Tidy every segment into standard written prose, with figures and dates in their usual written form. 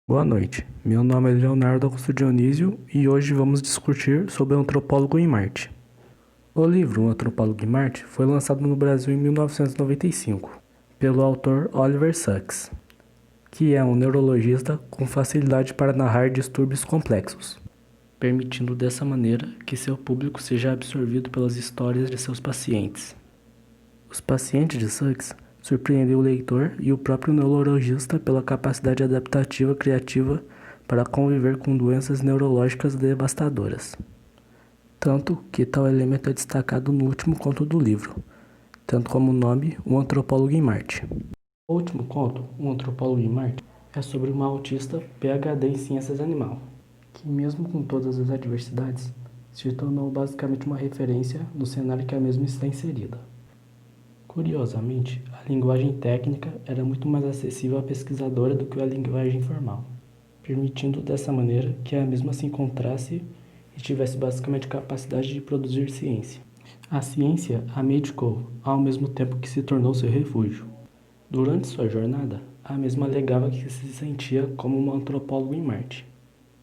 Boa noite, meu nome é Leonardo Augusto Dionísio e hoje vamos discutir sobre o antropólogo em Marte. O livro O Antropólogo em Marte foi lançado no Brasil em 1995 pelo autor Oliver Sacks, que é um neurologista com facilidade para narrar distúrbios complexos, permitindo dessa maneira que seu público seja absorvido pelas histórias de seus pacientes. Os pacientes de Sacks surpreendeu o leitor e o próprio neurologista pela capacidade adaptativa criativa para conviver com doenças neurológicas devastadoras. Tanto que tal elemento é destacado no último conto do livro, tanto como o nome O Antropólogo em Marte. O último conto, O Antropólogo em Marte, é sobre uma autista PhD em ciências animal, que mesmo com todas as adversidades, se tornou basicamente uma referência no cenário que a mesma está inserida. Curiosamente, a linguagem técnica era muito mais acessível à pesquisadora do que a linguagem formal, permitindo dessa maneira que a mesma se encontrasse e tivesse basicamente capacidade de produzir ciência. A ciência a medicou, ao mesmo tempo que se tornou seu refúgio. Durante sua jornada, a mesma alegava que se sentia como um antropólogo em Marte.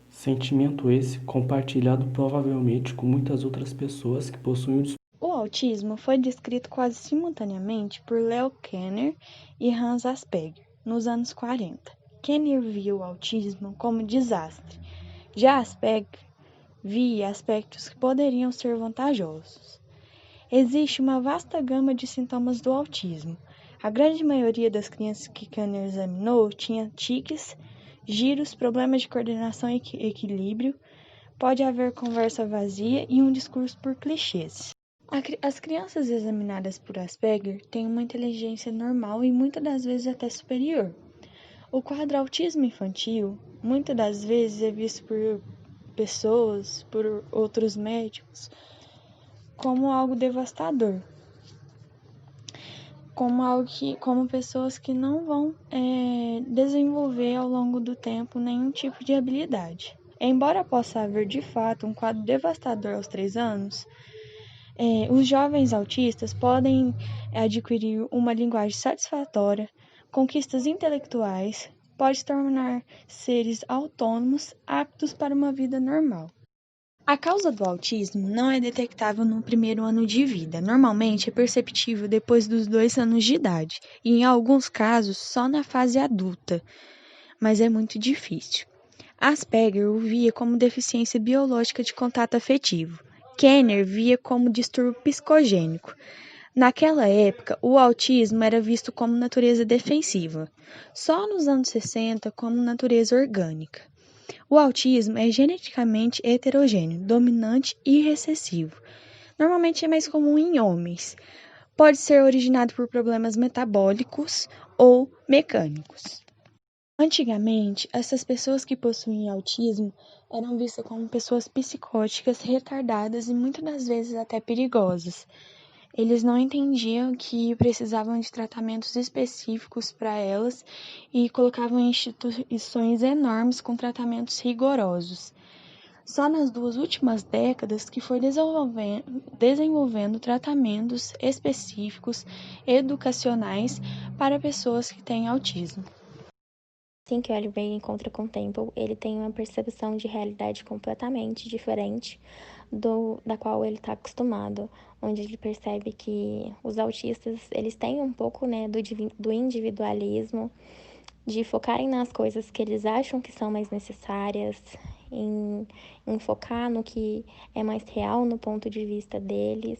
Sentimento esse compartilhado provavelmente com muitas outras pessoas que possuem O autismo foi descrito quase simultaneamente por Leo Kanner e Hans Asperger nos anos 40. Kanner via o autismo como desastre, já Asperger via aspectos que poderiam ser vantajosos. Existe uma vasta gama de sintomas do autismo. A grande maioria das crianças que Kanner examinou tinha tiques, giros, problemas de coordenação e equilíbrio, pode haver conversa vazia e um discurso por clichês. As crianças examinadas por Asperger têm uma inteligência normal e muitas das vezes até superior. O quadro autismo infantil muitas das vezes é visto por pessoas, por outros médicos, como algo devastador, como pessoas que não vão desenvolver ao longo do tempo nenhum tipo de habilidade. Embora possa haver de fato um quadro devastador aos 3 anos, os jovens autistas podem adquirir uma linguagem satisfatória, conquistas intelectuais, pode se tornar seres autônomos, aptos para uma vida normal. A causa do autismo não é detectável no primeiro ano de vida. Normalmente é perceptível depois dos 2 anos de idade e, em alguns casos, só na fase adulta, mas é muito difícil. Asperger o via como deficiência biológica de contato afetivo. Kanner via como distúrbio psicogênico. Naquela época, o autismo era visto como natureza defensiva, só nos anos 60 como natureza orgânica. O autismo é geneticamente heterogêneo, dominante e recessivo. Normalmente é mais comum em homens. Pode ser originado por problemas metabólicos ou mecânicos. Antigamente, essas pessoas que possuem autismo eram vistas como pessoas psicóticas, retardadas e muitas das vezes até perigosas. Eles não entendiam que precisavam de tratamentos específicos para elas e colocavam instituições enormes com tratamentos rigorosos. Só nas 2 últimas décadas que foi desenvolvendo tratamentos específicos educacionais para pessoas que têm autismo. Assim que o Oliver encontra com o Temple, ele tem uma percepção de realidade completamente diferente da qual ele está acostumado, onde ele percebe que os autistas, eles têm um pouco, né, do individualismo, de focarem nas coisas que eles acham que são mais necessárias, em focar no que é mais real no ponto de vista deles.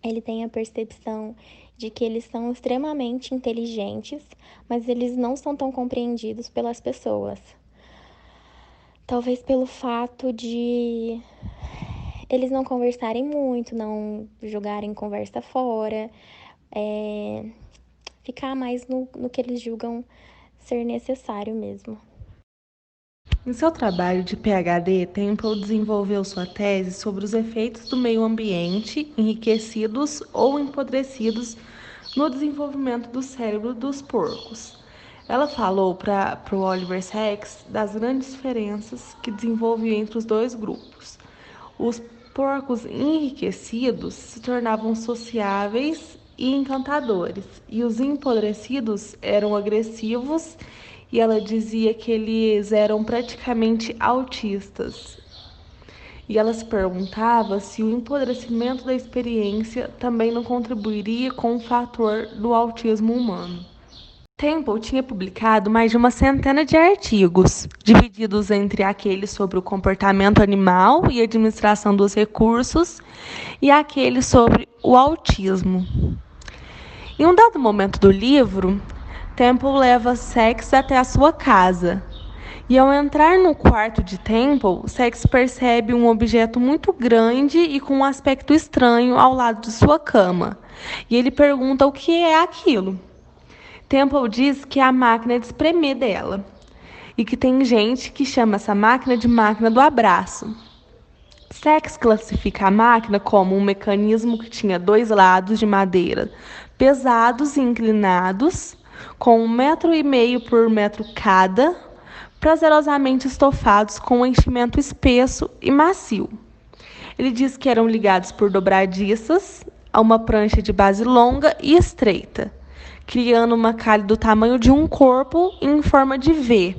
Ele tem a percepção de que eles são extremamente inteligentes, mas eles não são tão compreendidos pelas pessoas. Talvez pelo fato de eles não conversarem muito, não jogarem conversa fora, ficar mais no que eles julgam ser necessário mesmo. Em seu trabalho de PhD, Temple desenvolveu sua tese sobre os efeitos do meio ambiente enriquecidos ou empodrecidos no desenvolvimento do cérebro dos porcos. Ela falou para o Oliver Sacks das grandes diferenças que desenvolveu entre os dois grupos. Os porcos enriquecidos se tornavam sociáveis e encantadores, e os empodrecidos eram agressivos e ela dizia que eles eram praticamente autistas. E ela se perguntava se o empodrecimento da experiência também não contribuiria com o fator do autismo humano. Temple tinha publicado mais de uma centena de artigos, divididos entre aqueles sobre o comportamento animal e administração dos recursos e aqueles sobre o autismo. Em um dado momento do livro, Temple leva Sex até a sua casa. E ao entrar no quarto de Temple, Sex percebe um objeto muito grande e com um aspecto estranho ao lado de sua cama. E ele pergunta o que é aquilo. Temple diz que é a máquina de espremer dela. E que tem gente que chama essa máquina de máquina do abraço. Sex classifica a máquina como um mecanismo que tinha 2 lados de madeira pesados e inclinados, com 1,5 m por metro cada, prazerosamente estofados com um enchimento espesso e macio. Ele diz que eram ligados por dobradiças a uma prancha de base longa e estreita, criando uma calha do tamanho de um corpo em forma de V.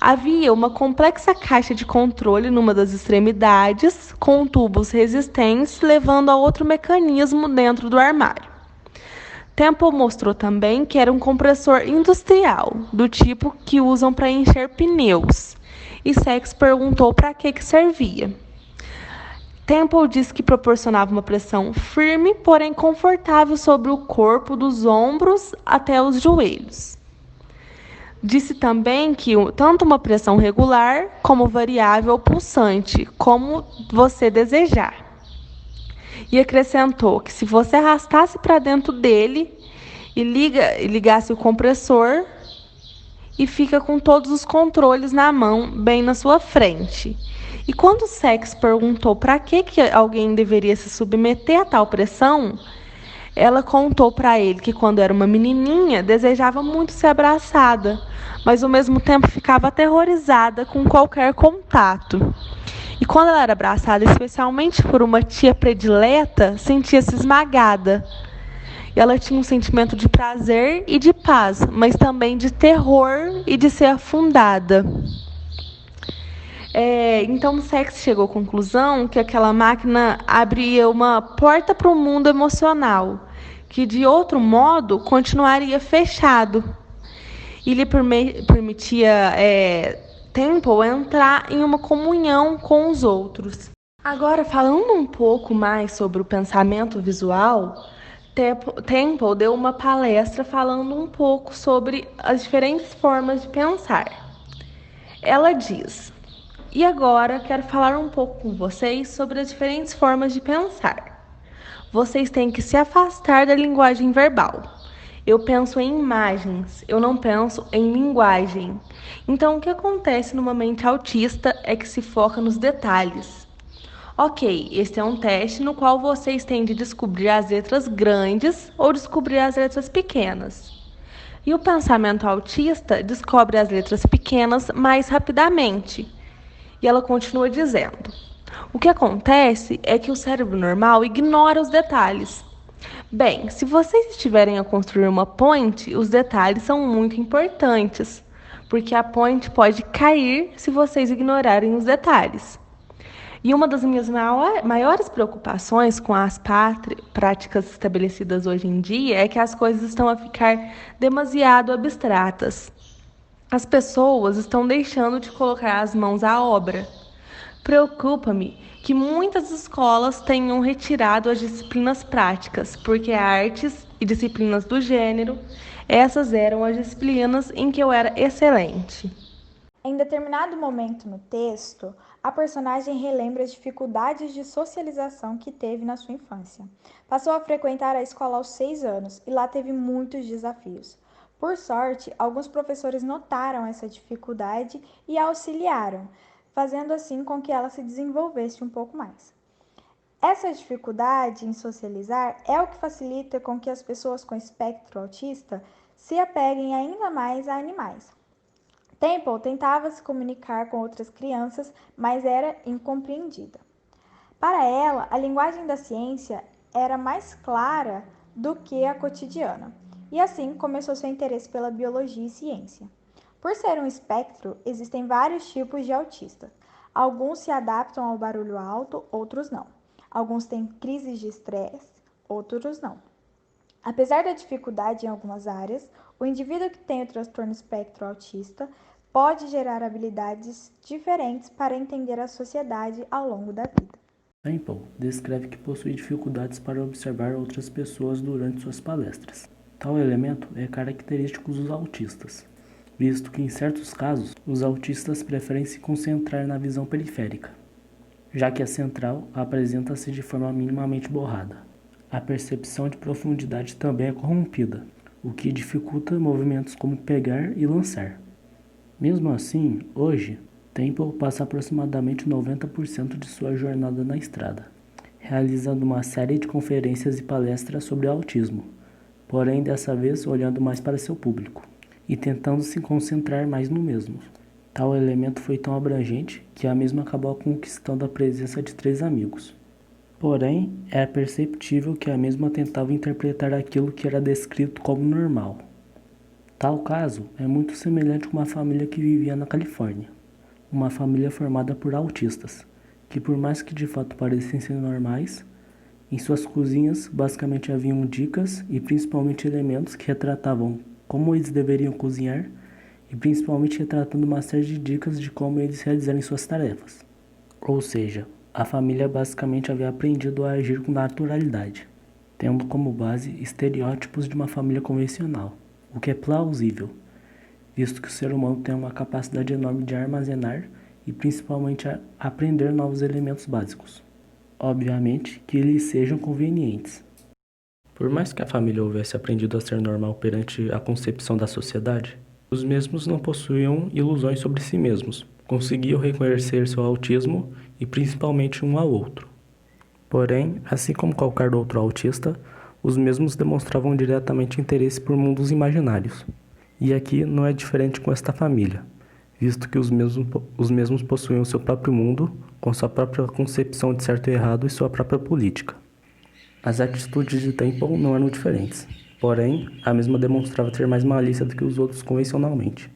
Havia uma complexa caixa de controle numa das extremidades, com tubos resistentes levando a outro mecanismo dentro do armário. Temple mostrou também que era um compressor industrial, do tipo que usam para encher pneus, e Sex perguntou para que servia. Temple disse que proporcionava uma pressão firme, porém confortável sobre o corpo, dos ombros até os joelhos. Disse também que tanto uma pressão regular como variável ou pulsante, como você desejar. E acrescentou que se você arrastasse para dentro dele e ligasse o compressor, e fica com todos os controles na mão, bem na sua frente. E quando Sex perguntou para que alguém deveria se submeter a tal pressão, ela contou para ele que quando era uma menininha, desejava muito ser abraçada, mas ao mesmo tempo ficava aterrorizada com qualquer contato. E quando ela era abraçada, especialmente por uma tia predileta, sentia-se esmagada. E ela tinha um sentimento de prazer e de paz, mas também de terror e de ser afundada. Então, Sex chegou à conclusão que aquela máquina abria uma porta para o mundo emocional, que de outro modo continuaria fechado. E lhe permitia Temple entrar em uma comunhão com os outros. Agora, falando um pouco mais sobre o pensamento visual, Temple deu uma palestra falando um pouco sobre as diferentes formas de pensar. Ela diz: e agora quero falar um pouco com vocês sobre as diferentes formas de pensar. Vocês têm que se afastar da linguagem verbal. Eu penso em imagens, eu não penso em linguagem. Então, o que acontece numa mente autista é que se foca nos detalhes. Ok, este é um teste no qual vocês têm de descobrir as letras grandes ou descobrir as letras pequenas. E o pensamento autista descobre as letras pequenas mais rapidamente. E ela continua dizendo: o que acontece é que o cérebro normal ignora os detalhes. Bem, se vocês estiverem a construir uma ponte, os detalhes são muito importantes, porque a ponte pode cair se vocês ignorarem os detalhes. E uma das minhas maiores preocupações com as práticas estabelecidas hoje em dia é que as coisas estão a ficar demasiado abstratas. As pessoas estão deixando de colocar as mãos à obra. Preocupa-me que muitas escolas tenham retirado as disciplinas práticas, porque artes e disciplinas do gênero, essas eram as disciplinas em que eu era excelente. Em determinado momento no texto, a personagem relembra as dificuldades de socialização que teve na sua infância. Passou a frequentar a escola aos 6 anos e lá teve muitos desafios. Por sorte, alguns professores notaram essa dificuldade e a auxiliaram, fazendo assim com que ela se desenvolvesse um pouco mais. Essa dificuldade em socializar é o que facilita com que as pessoas com espectro autista se apeguem ainda mais a animais. Temple tentava se comunicar com outras crianças, mas era incompreendida. Para ela, a linguagem da ciência era mais clara do que a cotidiana, e assim começou seu interesse pela biologia e ciência. Por ser um espectro, existem vários tipos de autista. Alguns se adaptam ao barulho alto, outros não. Alguns têm crises de estresse, outros não. Apesar da dificuldade em algumas áreas, o indivíduo que tem o transtorno espectro autista pode gerar habilidades diferentes para entender a sociedade ao longo da vida. Temple descreve que possui dificuldades para observar outras pessoas durante suas palestras. Tal elemento é característico dos autistas, visto que em certos casos os autistas preferem se concentrar na visão periférica, já que a central apresenta-se de forma minimamente borrada. A percepção de profundidade também é corrompida, o que dificulta movimentos como pegar e lançar. Mesmo assim, hoje, Temple passa aproximadamente 90% de sua jornada na estrada, realizando uma série de conferências e palestras sobre autismo, porém dessa vez olhando mais para seu público e tentando se concentrar mais no mesmo. Tal elemento foi tão abrangente que a mesma acabou conquistando a presença de 3 amigos. Porém, é perceptível que a mesma tentava interpretar aquilo que era descrito como normal. Tal caso é muito semelhante com uma família que vivia na Califórnia, uma família formada por autistas, que por mais que de fato parecessem ser normais, em suas cozinhas basicamente haviam dicas e principalmente elementos que retratavam como eles deveriam cozinhar e principalmente retratando uma série de dicas de como eles realizarem suas tarefas. Ou seja, a família basicamente havia aprendido a agir com naturalidade, tendo como base estereótipos de uma família convencional, o que é plausível, visto que o ser humano tem uma capacidade enorme de armazenar e principalmente aprender novos elementos básicos. Obviamente que eles sejam convenientes. Por mais que a família houvesse aprendido a ser normal perante a concepção da sociedade, os mesmos não possuíam ilusões sobre si mesmos, conseguiam reconhecer seu autismo e principalmente um ao outro. Porém, assim como qualquer outro autista, os mesmos demonstravam diretamente interesse por mundos imaginários. E aqui não é diferente com esta família, visto que os mesmos possuíam seu próprio mundo, com sua própria concepção de certo e errado e sua própria política. As atitudes de Temple não eram diferentes, porém, a mesma demonstrava ter mais malícia do que os outros convencionalmente.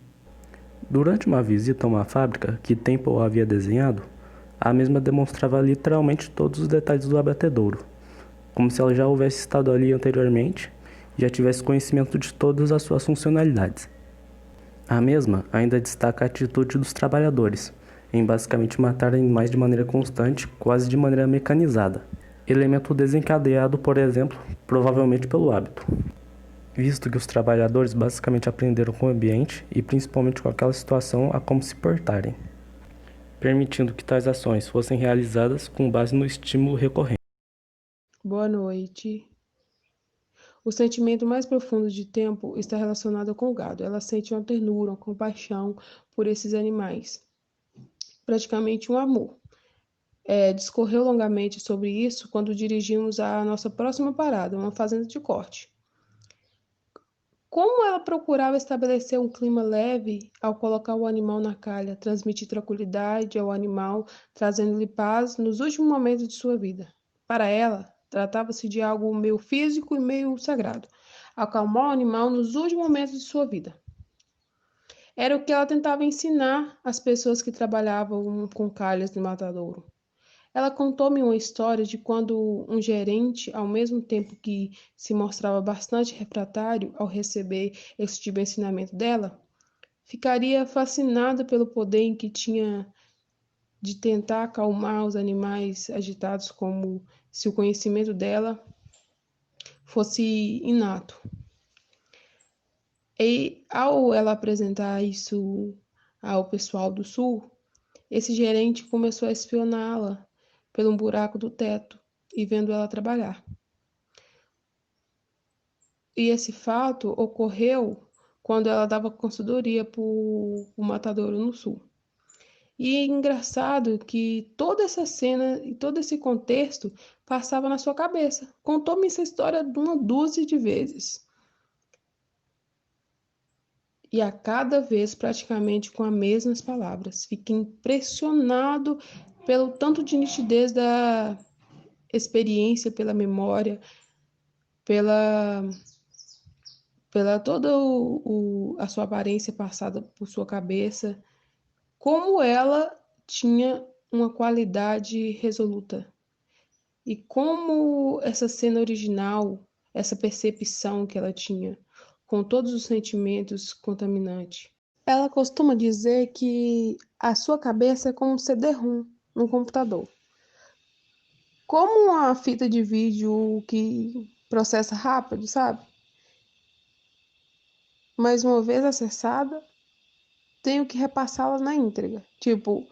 Durante uma visita a uma fábrica que Temple havia desenhado, a mesma demonstrava literalmente todos os detalhes do abatedouro, como se ela já houvesse estado ali anteriormente e já tivesse conhecimento de todas as suas funcionalidades. A mesma ainda destaca a atitude dos trabalhadores, em basicamente matar animais de maneira constante, quase de maneira mecanizada, elemento desencadeado, por exemplo, provavelmente pelo hábito, visto que os trabalhadores basicamente aprenderam com o ambiente e principalmente com aquela situação a como se portarem, permitindo que tais ações fossem realizadas com base no estímulo recorrente. Boa noite. O sentimento mais profundo de Temple está relacionado com o gado. Ela sente uma ternura, uma compaixão por esses animais, praticamente um amor. Discorreu longamente sobre isso quando dirigimos a nossa próxima parada, uma fazenda de corte. Como ela procurava estabelecer um clima leve ao colocar o animal na calha, transmitir tranquilidade ao animal, trazendo-lhe paz nos últimos momentos de sua vida. Para ela, tratava-se de algo meio físico e meio sagrado, acalmar o animal nos últimos momentos de sua vida. Era o que ela tentava ensinar às pessoas que trabalhavam com calhas no matadouro. Ela contou-me uma história de quando um gerente, ao mesmo tempo que se mostrava bastante refratário ao receber esse tipo de ensinamento dela, ficaria fascinado pelo poder em que tinha de tentar acalmar os animais agitados, como se o conhecimento dela fosse inato. E ao ela apresentar isso ao pessoal do Sul, esse gerente começou a espioná-la pelo buraco do teto e vendo ela trabalhar. E esse fato ocorreu quando ela dava consultoria para o matadouro no Sul. E é engraçado que toda essa cena e todo esse contexto passava na sua cabeça. Contou-me essa história uma dúzia de vezes. E a cada vez praticamente com as mesmas palavras. Fiquei impressionado pelo tanto de nitidez da experiência, pela memória, pela pela toda a sua aparência passada por sua cabeça, como ela tinha uma qualidade resoluta. E como essa cena original, essa percepção que ela tinha, com todos os sentimentos contaminantes. Ela costuma dizer que a sua cabeça é como um CD-ROM no computador. Como uma fita de vídeo que processa rápido, sabe? Mas uma vez acessada, tenho que repassá-la na íntegra. Tipo,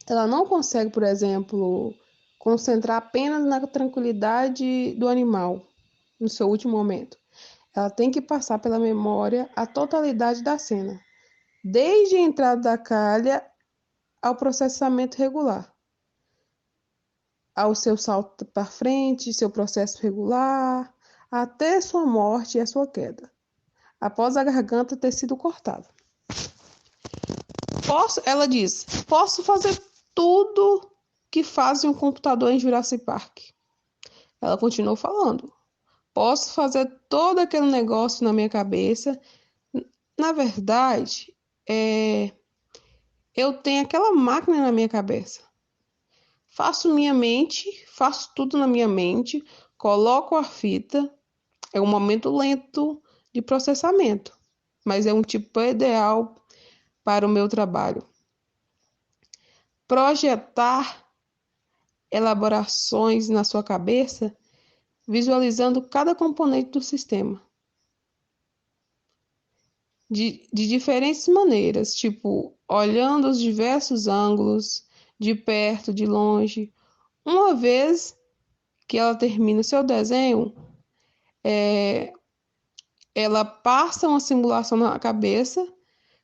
ela não consegue, por exemplo, concentrar apenas na tranquilidade do animal no seu último momento. Ela tem que passar pela memória a totalidade da cena, desde a entrada da calha ao processamento regular, ao seu salto para frente, seu processo regular, até sua morte e a sua queda, após a garganta ter sido cortada. Ela diz, posso fazer tudo que faz um computador em Jurassic Park. Ela continuou falando, posso fazer todo aquele negócio na minha cabeça. Na verdade, eu tenho aquela máquina na minha cabeça. Faço tudo na minha mente, coloco a fita, é um momento lento de processamento, mas é um tipo ideal para o meu trabalho. Projetar elaborações na sua cabeça, visualizando cada componente do sistema. De diferentes maneiras, tipo olhando os diversos ângulos, de perto, de longe. Uma vez que ela termina o seu desenho, ela passa uma simulação na cabeça,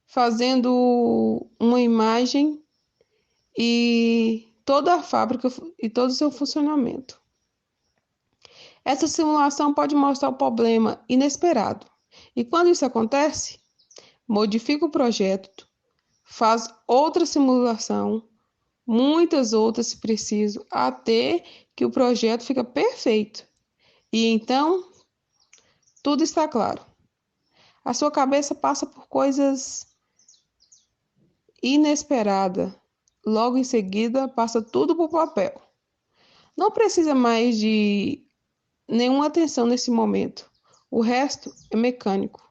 fazendo uma imagem e toda a fábrica e todo o seu funcionamento. Essa simulação pode mostrar o problema inesperado. E quando isso acontece, modifica o projeto, faz outra simulação, muitas outras se preciso, até que o projeto fica perfeito. E então, tudo está claro. A sua cabeça passa por coisas inesperadas. Logo em seguida, passa tudo para o papel. Não precisa mais de nenhuma atenção nesse momento. O resto é mecânico.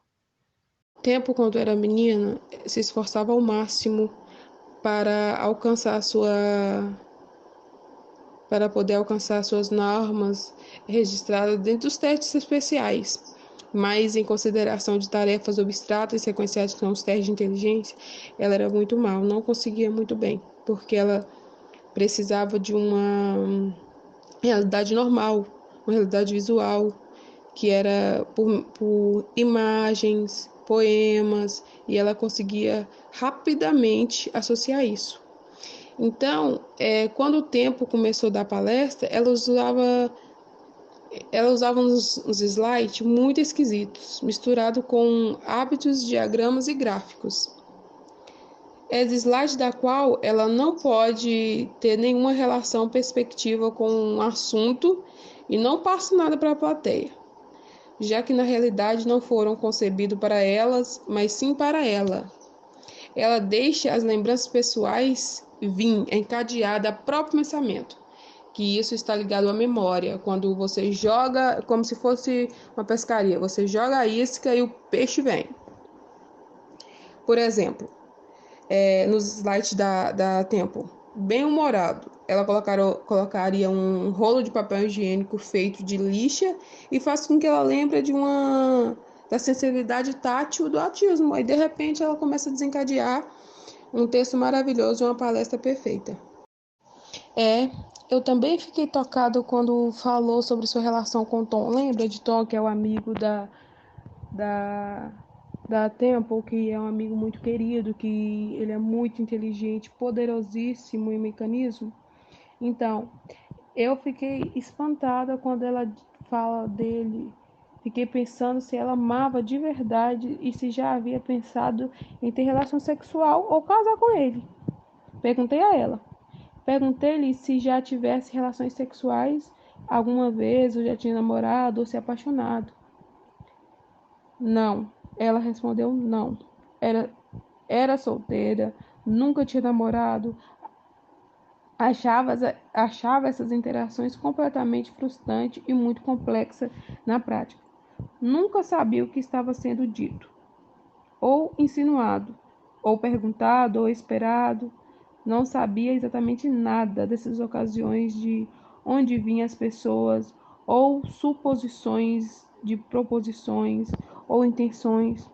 Tempo, quando era menina, se esforçava ao máximo para poder alcançar suas normas registradas dentro dos testes especiais, mas em consideração de tarefas abstratas e sequenciais, que são os testes de inteligência, ela era muito mal, não conseguia muito bem, porque ela precisava de uma realidade normal, uma realidade visual, que era por imagens, poemas, e ela conseguia rapidamente associar isso. Então, quando o Tempo começou a dar palestra, ela usava uns slides muito esquisitos, misturado com hábitos, diagramas e gráficos. É slide da qual ela não pode ter nenhuma relação perspectiva com um assunto e não passa nada para a plateia, já que na realidade não foram concebidos para elas, mas sim para ela. Ela deixa as lembranças pessoais vir encadeada ao próprio pensamento, que isso está ligado à memória. Quando você joga, como se fosse uma pescaria, você joga a isca e o peixe vem. Por exemplo, nos slides da Tempo, bem humorado, ela colocaria um rolo de papel higiênico feito de lixa e faz com que ela lembre da sensibilidade tátil do autismo. Aí, de repente, ela começa a desencadear um texto maravilhoso e uma palestra perfeita. Eu também fiquei tocado quando falou sobre sua relação com Tom. Lembra de Tom, que é o amigo da Temple, que é um amigo muito querido, que ele é muito inteligente, poderosíssimo em mecanismo? Então, eu fiquei espantada quando ela fala dele. Fiquei pensando se ela amava de verdade e se já havia pensado em ter relação sexual ou casar com ele. Perguntei a ela. Perguntei-lhe se já tivesse relações sexuais alguma vez, ou já tinha namorado ou se apaixonado. Não. Ela respondeu não. Era solteira, nunca tinha namorado, achava essas interações completamente frustrantes e muito complexas na prática. Nunca sabia o que estava sendo dito, ou insinuado, ou perguntado, ou esperado. Não sabia exatamente nada dessas ocasiões de onde vinham as pessoas, ou suposições de proposições ou intenções.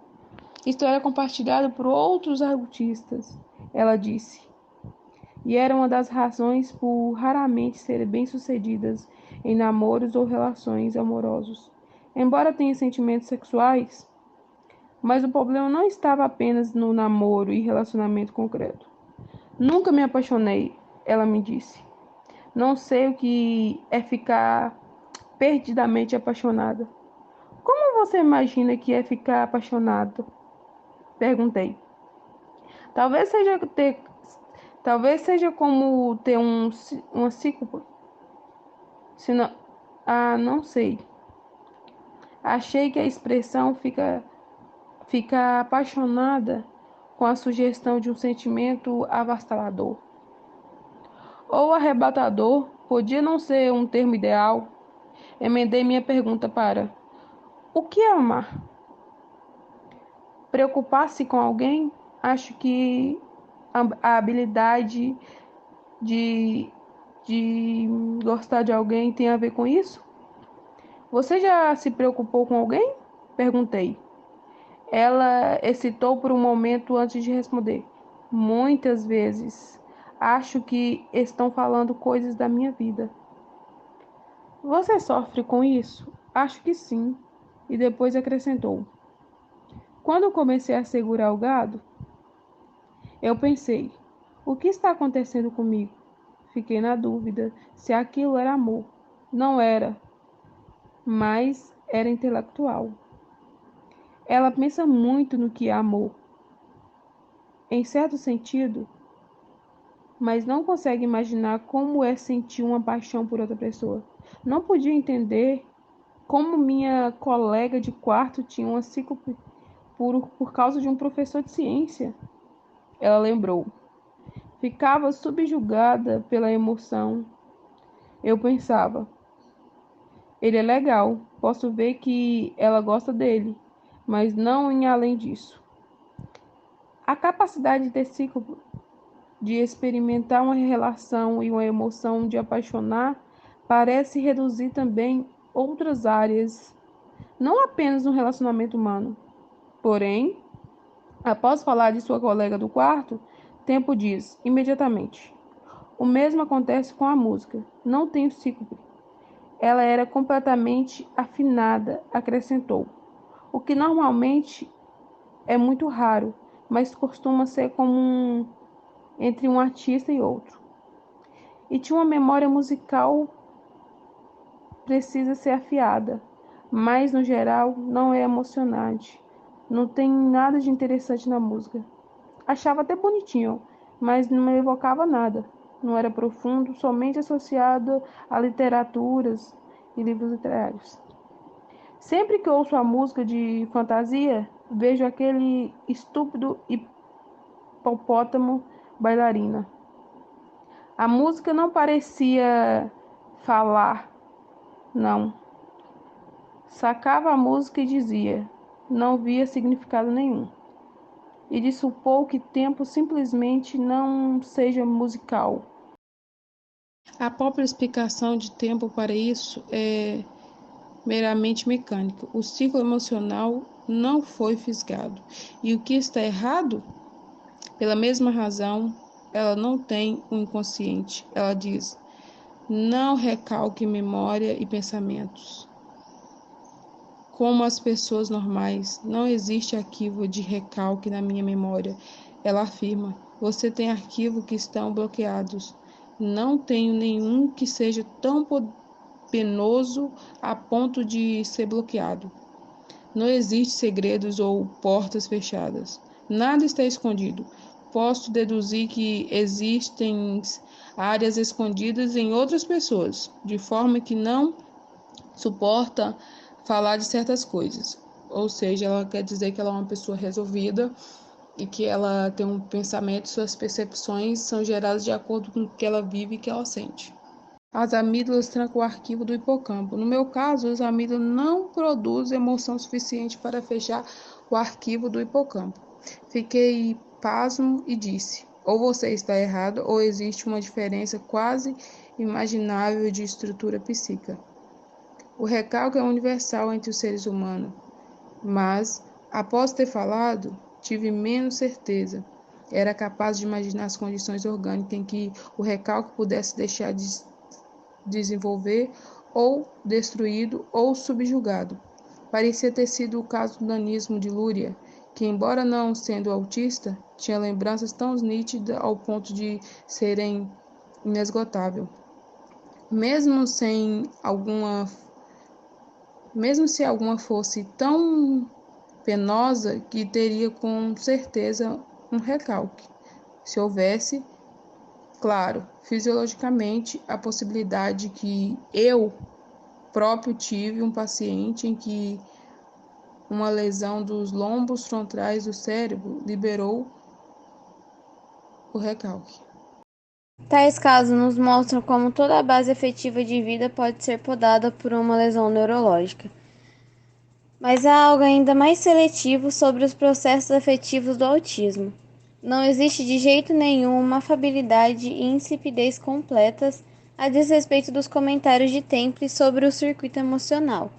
Isto era compartilhado por outros artistas, ela disse, e era uma das razões por raramente serem bem-sucedidas em namoros ou relações amorosos. Embora tenha sentimentos sexuais, mas o problema não estava apenas no namoro e relacionamento concreto. Nunca me apaixonei, ela me disse. Não sei o que é ficar perdidamente apaixonada. Como você imagina que é ficar apaixonado? Perguntei. Talvez seja ter, talvez seja como ter uma sícope. Se não, não sei. Achei que a expressão fica apaixonada com a sugestão de um sentimento avassalador. Ou arrebatador, podia não ser um termo ideal. Emendei minha pergunta para: o que é amar? Preocupar-se com alguém? Acho que a habilidade de, de gostar de alguém tem a ver com isso? Você já se preocupou com alguém? Perguntei. Ela hesitou por um momento antes de responder. Muitas vezes. Acho que estão falando coisas da minha vida. Você sofre com isso? Acho que sim. E depois acrescentou: quando comecei a segurar o gado, eu pensei: o que está acontecendo comigo? Fiquei na dúvida se aquilo era amor. Não era, mas era intelectual. Ela pensa muito no que é amor, em certo sentido, mas não consegue imaginar como é sentir uma paixão por outra pessoa. Não podia entender como minha colega de quarto tinha uma sícope por causa de um professor de ciência. Ela lembrou. Ficava subjugada pela emoção. Eu pensava: ele é legal, posso ver que ela gosta dele, mas não em além disso. A capacidade de ter ciclo, de experimentar uma relação e uma emoção de apaixonar, parece reduzir também outras áreas, não apenas no relacionamento humano. Porém, após falar de sua colega do quarto, Tempo diz, imediatamente: o mesmo acontece com a música. Não tenho sícope. Ela era completamente afinada, acrescentou. O que normalmente é muito raro, mas costuma ser comum entre um artista e outro. E tinha uma memória musical precisa ser afiada, mas no geral não é emocionante. Não tem nada de interessante na música. Achava até bonitinho, mas não me evocava nada. Não era profundo, somente associado a literaturas e livros literários. Sempre que ouço a música de fantasia, vejo aquele estúpido hipopótamo bailarina. A música não parecia falar, não. Sacava a música e dizia, não via significado nenhum. E de supor que tempo simplesmente não seja musical. A própria explicação de tempo para isso é meramente mecânica. O ciclo emocional não foi fisgado. E o que está errado? Pela mesma razão, ela não tem um inconsciente. Ela diz: não recalque memória e pensamentos. Como as pessoas normais, não existe arquivo de recalque na minha memória. Ela afirma: você tem arquivos que estão bloqueados. Não tenho nenhum que seja tão penoso a ponto de ser bloqueado. Não existe segredos ou portas fechadas. Nada está escondido. Posso deduzir que existem áreas escondidas em outras pessoas, de forma que não suporta falar de certas coisas. ou seja, ela quer dizer que ela é uma pessoa resolvida e que ela tem um pensamento, suas percepções são geradas de acordo com o que ela vive e que ela sente. As amígdalas trancam o arquivo do hipocampo. No meu caso, as amígdalas não produzem emoção suficiente para fechar o arquivo do hipocampo. Fiquei pasmo e disse: ou você está errado, ou existe uma diferença quase imaginável de estrutura psíquica. O recalque é universal entre os seres humanos, mas, após ter falado, tive menos certeza. Era capaz de imaginar as condições orgânicas em que o recalque pudesse deixar de desenvolver, ou destruído, ou subjugado. Parecia ter sido o caso do nanismo de Lúria, que, embora não sendo autista, tinha lembranças tão nítidas ao ponto de serem inesgotáveis. Mesmo se alguma fosse tão penosa que teria com certeza um recalque. Se houvesse, claro, fisiologicamente, a possibilidade que eu próprio tive um paciente em que uma lesão dos lombos frontais do cérebro liberou o recalque. Tais casos nos mostram como toda a base afetiva de vida pode ser podada por uma lesão neurológica. Mas há algo ainda mais seletivo sobre os processos afetivos do autismo. Não existe de jeito nenhum uma afabilidade e insipidez completas a desrespeito dos comentários de Temple sobre o circuito emocional.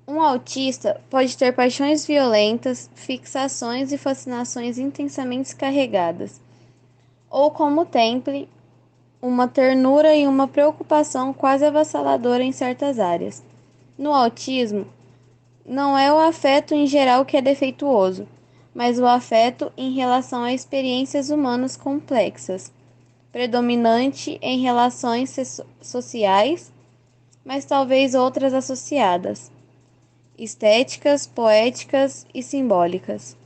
Um autista pode ter paixões violentas, fixações e fascinações intensamente carregadas, ou como Temple, uma ternura e uma preocupação quase avassaladora em certas áreas. No autismo, não é o afeto em geral que é defeituoso, mas o afeto em relação a experiências humanas complexas, predominante em relações sociais, mas talvez outras associadas, estéticas, poéticas e simbólicas.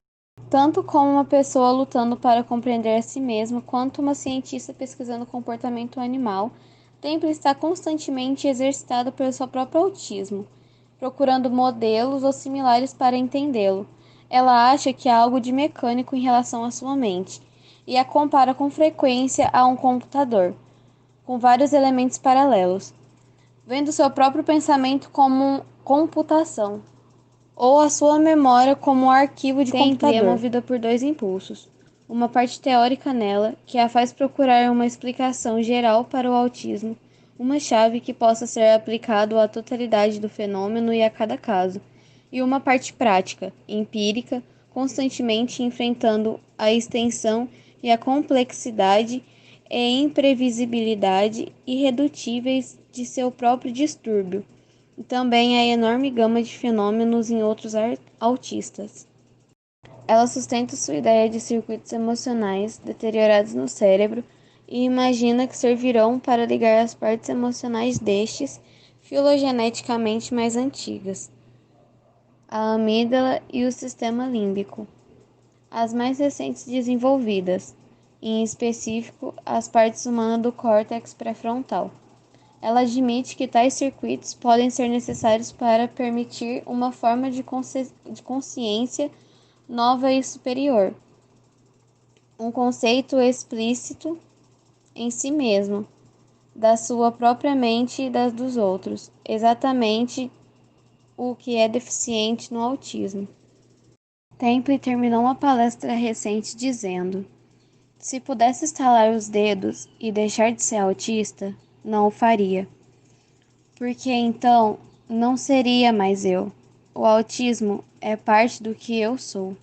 Tanto como uma pessoa lutando para compreender a si mesma, quanto uma cientista pesquisando o comportamento animal, Temple está constantemente exercitado pelo seu próprio autismo, procurando modelos ou similares para entendê-lo. Ela acha que há algo de mecânico em relação à sua mente, e a compara com frequência a um computador, com vários elementos paralelos, vendo seu próprio pensamento como computação, ou a sua memória como um arquivo de computador. É movida por dois impulsos. Uma parte teórica nela, que a faz procurar uma explicação geral para o autismo, uma chave que possa ser aplicado à totalidade do fenômeno e a cada caso, e uma parte prática, empírica, constantemente enfrentando a extensão e a complexidade e imprevisibilidade irredutíveis de seu próprio distúrbio, e também a enorme gama de fenômenos em outros autistas. Ela sustenta sua ideia de circuitos emocionais deteriorados no cérebro e imagina que servirão para ligar as partes emocionais destes filogeneticamente mais antigas, a amígdala e o sistema límbico, as mais recentes desenvolvidas, em específico as partes humanas do córtex pré-frontal. Ela admite que tais circuitos podem ser necessários para permitir uma forma de consciência nova e superior, um conceito explícito em si mesmo, da sua própria mente e das dos outros, exatamente o que é deficiente no autismo. Temple terminou uma palestra recente dizendo: se pudesse estalar os dedos e deixar de ser autista, não o faria. Porque então não seria mais eu. O autismo é parte do que eu sou.